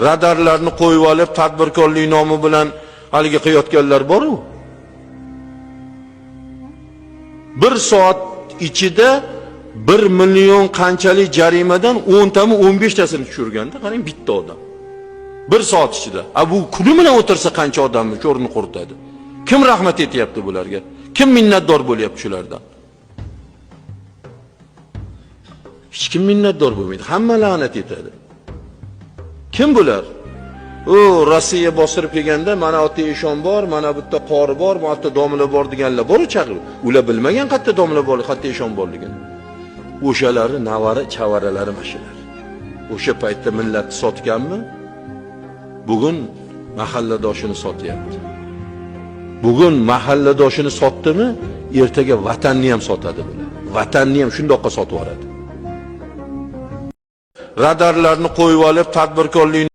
radarlarni qo'yib olib, tadbirkorlik nomi bilan haliga qilayotganlar bor-ku. Bir soat ichida 1 million qanchalik jarimadan 10 tami 15 tasini tushirganda, qarang bitta odam. 1 soat ichida. Bu kuni bilan o'tirsa qancha odamni ko'rni quritadi. Kim rahmat etyapti bularga? Kim minnatdor bo'lyapti shulardan? Hech kim minnatdor bo'lmaydi. Hamma la'nat etadi. Kim bular? Rossiya bostirib kelganda mana ota eshon bor, mana bitta qori bor, mana bitta domla bor deganlar bor chaqirib. Ular bilmagan qayerda domla bor, qayerda eshon borligini. O'shalari navara chavaralari mashalar. O'sha paytda millatni sotganmi? Bugun mahalladoshini sotyapti. Bugun mahalladoshini sotdimi, ertaga vatanni ham sotadi bular. Vatanni ham shundoqqa sotib yuboradi. Radarlarni qo'yib olib, tadbirkorlik